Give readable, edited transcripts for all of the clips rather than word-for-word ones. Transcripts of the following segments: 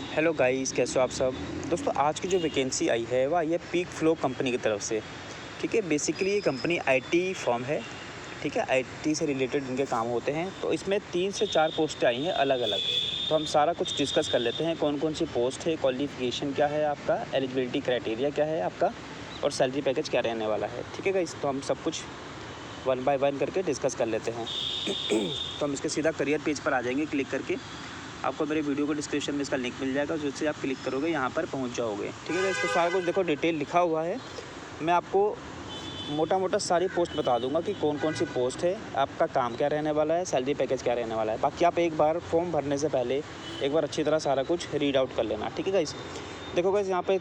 Hello guys, कैसे हो आप सब। दोस्तों, आज की जो वैकेंसी आई है वह आई है पीक फ्लो कंपनी की तरफ से। ठीक है, बेसिकली ये कंपनी आईटी फर्म है। ठीक है, आईटी से रिलेटेड इनके काम होते हैं। तो इसमें 3 से 4 पोस्टें आई हैं अलग अलग। तो हम सारा कुछ डिस्कस कर लेते हैं, कौन कौन सी पोस्ट है, क्वालिफिकेशन क्या है आपका, एलिजिबिलिटी क्राइटेरिया क्या है आपका, और सैलरी पैकेज क्या रहने वाला है। ठीक है गाइस, तो हम सब कुछ वन बाय वन करके डिस्कस कर लेते हैं। तो हम इसके सीधा करियर पेज पर आ जाएंगे। क्लिक करके आपको मेरे वीडियो को डिस्क्रिप्शन में इसका लिंक मिल जाएगा, जिससे आप क्लिक करोगे यहाँ पर पहुँच जाओगे। ठीक है, इसको सारा कुछ देखो डिटेल लिखा हुआ है। मैं आपको मोटा मोटा सारी पोस्ट बता दूंगा कि कौन कौन सी पोस्ट है, आपका काम क्या रहने वाला है, सैलरी पैकेज क्या रहने वाला है। बाकी आप एक बार फॉर्म भरने से पहले एक बार अच्छी तरह सारा कुछ रीड आउट कर लेना। ठीक है गाइस, देखो गाइस, यहाँ पे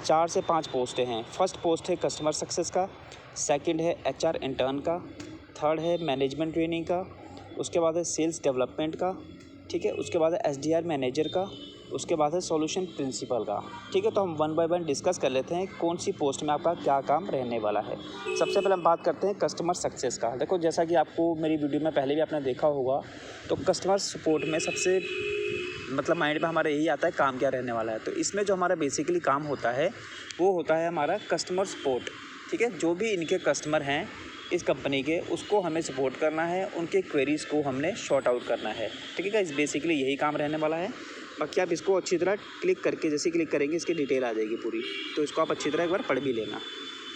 4 से 5 पोस्टें हैं। फर्स्ट पोस्ट है कस्टमर सक्सेस का, सेकंड है एचआर इंटर्न का, थर्ड है मैनेजमेंट ट्रेनिंग का, उसके बाद है सेल्स डेवलपमेंट का। ठीक है, उसके बाद है एसडीआर मैनेजर का, उसके बाद है सॉल्यूशन प्रिंसिपल का। ठीक है, तो हम वन बाय वन डिस्कस कर लेते हैं कौन सी पोस्ट में आपका क्या काम रहने वाला है। सबसे पहले हम बात करते हैं कस्टमर सक्सेस का। देखो, जैसा कि आपको मेरी वीडियो में पहले भी आपने देखा होगा, तो कस्टमर सपोर्ट में सबसे माइंड में हमारा यही आता है काम क्या रहने वाला है। तो इसमें जो हमारा बेसिकली काम होता है वो होता है हमारा कस्टमर सपोर्ट। ठीक है, जो भी इनके कस्टमर हैं इस कंपनी के, उसको हमें सपोर्ट करना है, उनके क्वेरीज़ को हमने शॉर्ट आउट करना है। ठीक है गाइस, बेसिकली यही काम रहने वाला है। बाकी आप इसको अच्छी तरह क्लिक करके, जैसे क्लिक करेंगे इसकी डिटेल आ जाएगी पूरी, तो इसको आप अच्छी तरह एक बार पढ़ भी लेना।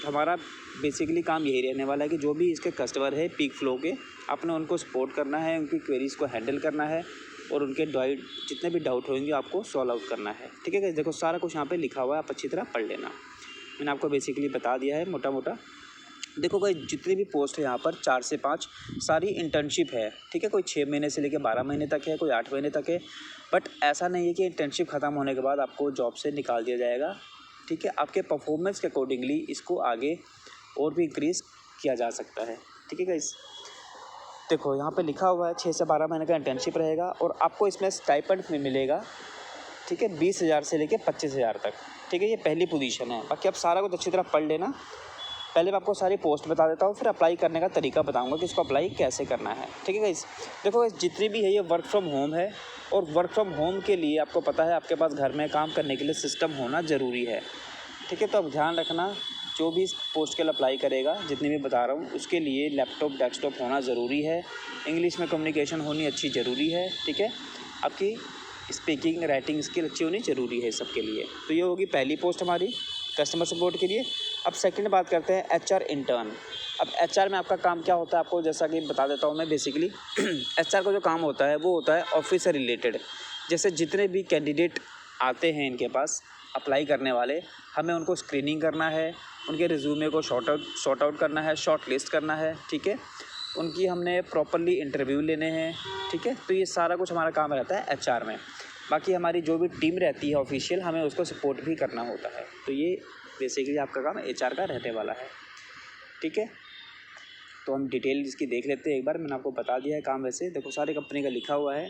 तो हमारा बेसिकली काम यही रहने वाला है कि जो भी इसके कस्टमर है पीक फ्लो के, आपने उनको सपोर्ट करना है, उनकी क्वेरीज़ को हैंडल करना है, और उनके जितने भी डाउट होंगे आपको सॉल्व आउट करना है। ठीक है गाइस, देखो सारा कुछ यहाँ पे लिखा हुआ है, आप अच्छी तरह पढ़ लेना। मैंने आपको बेसिकली बता दिया है मोटा मोटा। देखो गाइस, जितनी भी पोस्ट है यहाँ पर 4 से 5 सारी इंटर्नशिप है। ठीक है, कोई 6 महीने से लेकर 12 महीने तक है, कोई 8 महीने तक है। बट ऐसा नहीं है कि इंटर्नशिप ख़त्म होने के बाद आपको जॉब से निकाल दिया जाएगा। ठीक है, आपके परफॉर्मेंस के अकॉर्डिंगली इसको आगे और भी इंक्रीज़ किया जा सकता है। ठीक है गाइस, देखो यहाँ पे लिखा हुआ है 6 से 12 महीने का इंटर्नशिप रहेगा, और आपको इसमें स्टाइपेंड में मिलेगा। ठीक है, 20,000 से लेकर 25,000 तक। ठीक है, ये पहली पोजीशन है। बाकी आप सारा कुछ अच्छी तरह पढ़ लेना। पहले मैं आपको सारी पोस्ट बता देता हूँ, फिर अप्लाई करने का तरीका बताऊँगा कि इसको अप्लाई कैसे करना है। ठीक है गाइस, देखो गाइस, जितनी भी है ये वर्क फ्रॉम होम है, और वर्क फ्रॉम होम के लिए आपको पता है आपके पास घर में काम करने के लिए सिस्टम होना ज़रूरी है। ठीक है, तो अब ध्यान रखना, जो भी इस पोस्ट के लिए अप्लाई करेगा, जितनी भी बता रहा हूँ, उसके लिए लैपटॉप डेस्कटॉप होना ज़रूरी है, इंग्लिश में कम्युनिकेशन होनी अच्छी ज़रूरी है। ठीक है, आपकी स्पीकिंग राइटिंग स्किल अच्छी होनी ज़रूरी है सबके लिए। तो ये होगी पहली पोस्ट हमारी कस्टमर सपोर्ट के लिए। अब सेकंड बात करते हैं एचआर इंटर्न। अब एचआर में आपका काम क्या होता है, आपको जैसा कि बता देता हूँ मैं बेसिकली। एचआर का जो काम होता है वो होता है ऑफिस से रिलेटेड। जैसे जितने भी कैंडिडेट आते हैं इनके पास अप्लाई करने वाले, हमें उनको स्क्रीनिंग करना है, उनके रिज्यूमे को शॉर्ट आउट करना है, शॉर्ट लिस्ट करना है। ठीक है, उनकी हमने प्रॉपरली इंटरव्यू लेने हैं। ठीक है, तो ये सारा कुछ हमारा काम रहता है एचआर में। बाकी हमारी जो भी टीम रहती है ऑफिशियल, हमें उसको सपोर्ट भी करना होता है। तो ये बेसिकली आपका काम एचआर का रहने वाला है। ठीक है, तो हम डिटेल इसकी देख लेते हैं एक बार। मैंने आपको बता दिया है काम, वैसे देखो सारी कंपनी का लिखा हुआ है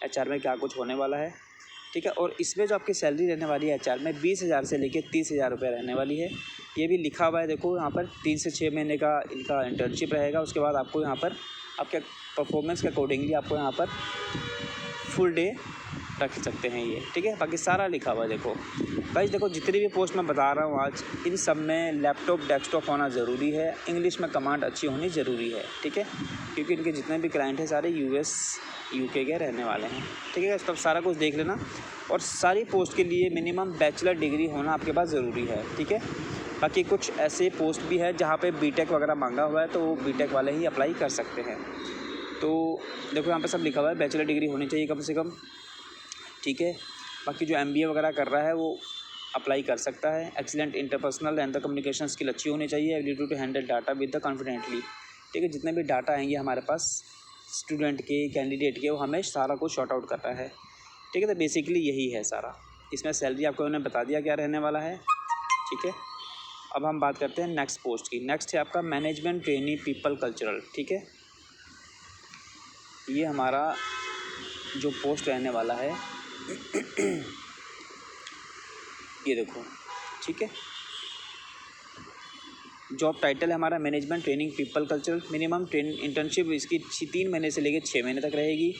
एचआर में क्या कुछ होने वाला है। ठीक है, और इसमें जो आपकी सैलरी रहने वाली है एचआर में 20,000 से लेकर 30,000 रुपये रहने वाली है। ये भी लिखा हुआ है, देखो यहाँ पर 3 से 6 महीने का इनका इंटर्नशिप रहेगा। उसके बाद आपको यहाँ पर आपके परफॉर्मेंस के अकॉर्डिंगली आपको यहाँ पर फुल डे रख सकते हैं ये। ठीक है, बाकी सारा लिखा हुआ है। देखो गाइस, देखो जितनी भी पोस्ट मैं बता रहा हूँ आज, इन सब में लैपटॉप डेस्कटॉप होना ज़रूरी है, इंग्लिश में कमांड अच्छी होनी ज़रूरी है। ठीक है, क्योंकि इनके जितने भी क्लाइंट हैं सारे यूएस यूके के रहने वाले हैं। ठीक है, तब सारा कुछ देख लेना। और सारी पोस्ट के लिए मिनिमम बैचलर डिग्री होना आपके पास ज़रूरी है। ठीक है, बाकी कुछ ऐसे पोस्ट भी है जहाँ पे बीटेक वगैरह मांगा हुआ है, तो वो बीटेक वाले ही अप्लाई कर सकते हैं। तो देखो यहाँ पे सब लिखा हुआ है, बैचलर डिग्री होनी चाहिए कम से कम। ठीक है, बाकी जो एमबीए वगैरह कर रहा है वो अप्लाई कर सकता है। Excellent interpersonal and the communication skill अच्छी होनी चाहिए, ability to handle data with the confidently. ठीक है, जितने भी डाटा आएंगे हमारे पास स्टूडेंट के, कैंडिडेट के, वो हमें सारा कुछ शॉर्ट आउट करना है। ठीक है, तो बेसिकली यही है सारा। इसमें सैलरी आपको मैंने बता दिया क्या रहने वाला है। ठीक है, अब हम बात करते हैं नेक्स्ट पोस्ट की। नेक्स्ट है आपका मैनेजमेंट ट्रेनी पीपल कल्चरल। ठीक है, ये हमारा जो पोस्ट रहने वाला है ये देखो। ठीक है, जॉब टाइटल है हमारा management training people cultural. Minimum internship इसकी 3 महीने से लेकर 6 महीने तक रहेगी।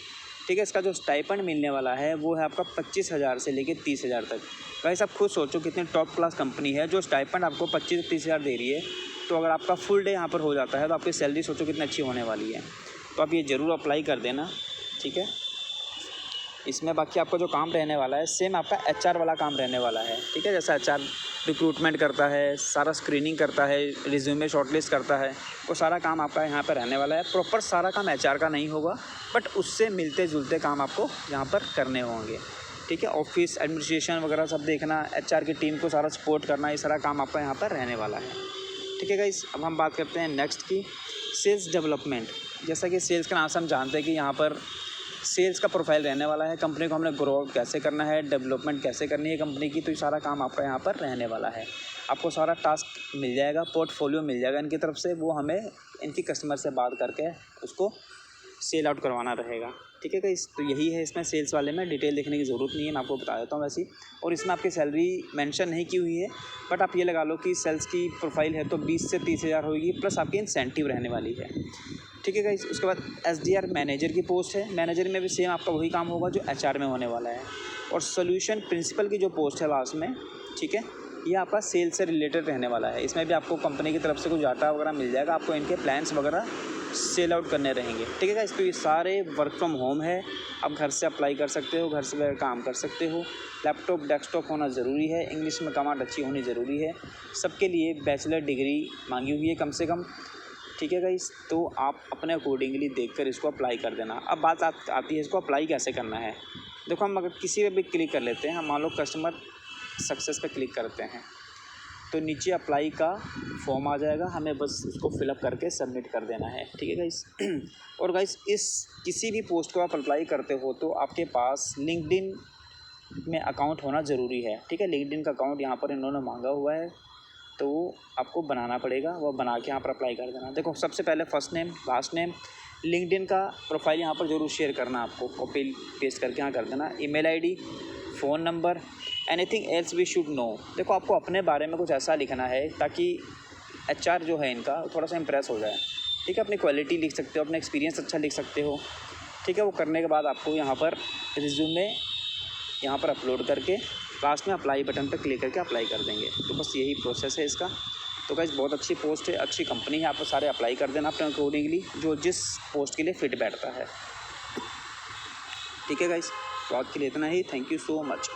ठीक है। इसका जो स्टाइपेंड मिलने वाला है वो है आपका 25,000 से लेके 30,000 तक। गाइस आप खुद सोचो कितनी टॉप क्लास कंपनी है जो स्टाइपेंड आपको 25 से 30,000 दे रही है। तो अगर आपका फुल डे यहाँ पर हो जाता है तो आपकी सैलरी सोचो कितनी अच्छी होने वाली है। तो आप ये ज़रूर अप्लाई कर देना, ठीक है। इसमें बाकी आपका जो काम रहने वाला है सेम आपका HR वाला काम रहने वाला है, ठीक है। जैसा HR रिक्रूटमेंट करता है, सारा स्क्रीनिंग करता है, रिज्यूमे शॉर्टलिस्ट करता है, वो सारा काम आपका यहाँ पर रहने वाला है। प्रॉपर सारा काम HR का नहीं होगा, बट उससे मिलते जुलते काम आपको यहाँ पर करने होंगे, ठीक है। ऑफिस एडमिनिस्ट्रेशन वगैरह सब देखना, HR की टीम को सारा सपोर्ट करना, ये सारा काम आपका यहाँ पर रहने वाला है, ठीक है गाइस। अब हम बात करते हैं नेक्स्ट की, सेल्स डेवलपमेंट। जैसा कि सेल्स का नाम से हम जानते हैं कि यहाँ पर सेल्स का प्रोफाइल रहने वाला है। कंपनी को हमने ग्रो कैसे करना है, डेवलपमेंट कैसे करनी है कंपनी की, तो ये सारा काम आपका यहाँ पर रहने वाला है। आपको सारा टास्क मिल जाएगा, पोर्टफोलियो मिल जाएगा इनकी तरफ से, वो हमें इनकी कस्टमर से बात करके उसको सेल आउट करवाना रहेगा, ठीक है गाइस। तो यही है इसमें सेल्स वाले में, डिटेल देखने की ज़रूरत नहीं है, मैं आपको बता देता हूँ वैसे ही। और इसमें आपकी सैलरी मेंशन नहीं की हुई है, बट आप ये लगा लो कि सेल्स की प्रोफाइल है तो 20 से 30,000 होगी, प्लस आपकी इंसेंटिव रहने वाली है, ठीक है गाइस। उसके बाद SDR मैनेजर की पोस्ट है। मैनेजर में भी सेम आपका वही काम होगा जो HR में होने वाला है। और सोल्यूशन प्रिंसिपल की जो पोस्ट है लास्ट में, ठीक है, ये आपका सेल्स से रिलेटेड रहने वाला है। इसमें भी आपको कंपनी की तरफ से कुछ डाटा वगैरह मिल जाएगा, आपको इनके प्लान्स वगैरह सेल आउट करने रहेंगे, ठीक है गाइस। तो ये सारे वर्क फ्रॉम होम है, आप घर से अप्लाई कर सकते हो, घर से काम कर सकते हो। लैपटॉप डेस्कटॉप होना ज़रूरी है, इंग्लिश में कमांड अच्छी होनी ज़रूरी है। सबके लिए बैचलर डिग्री मांगी हुई है कम से कम, ठीक है गाइस। तो आप अपने अकॉर्डिंगली देखकर इसको अप्लाई कर देना। अब बात आती है इसको अप्लाई कैसे करना है। देखो हम अगर किसी पे भी क्लिक कर लेते हैं, हम मान लो कस्टमर सक्सेस पे क्लिक करते हैं तो नीचे अप्लाई का फॉर्म आ जाएगा, हमें बस उसको फिलअप करके सबमिट कर देना है, ठीक है गाइस। और गाइस इस किसी भी पोस्ट को आप अप्लाई करते हो तो आपके पास लिंक्डइन में अकाउंट होना ज़रूरी है, ठीक है। लिंक्डइन का अकाउंट यहाँ पर इन्होंने मांगा हुआ है, तो आपको बनाना पड़ेगा, वो बना के यहाँ पर अप्लाई कर देना। देखो सबसे पहले first name, last name, LinkedIn का प्रोफाइल यहाँ पर ज़रूर शेयर करना, आपको कॉपी पेस्ट करके यहाँ कर देना। Email ID, phone number, anything else we should know. देखो आपको अपने बारे में कुछ ऐसा लिखना है ताकि HR जो है इनका थोड़ा सा इम्प्रेस हो जाए, ठीक है। अपनी क्वालिटी लिख सकते हो, अपना एक्सपीरियंस अच्छा लिख सकते हो, ठीक है। वो करने के बाद आपको यहाँ पर रिज्यूमे यहाँ पर अपलोड करके लास्ट में अप्लाई बटन पर क्लिक करके अप्लाई कर देंगे। तो बस यही प्रोसेस है इसका। तो गाइस बहुत अच्छी पोस्ट है, अच्छी कंपनी है, आप सारे अप्लाई कर देना अपने अकॉर्डिंगली जो जिस पोस्ट के लिए फिट बैठता है, ठीक है गाइस। तो आज के लिए इतना ही, थैंक यू सो मच।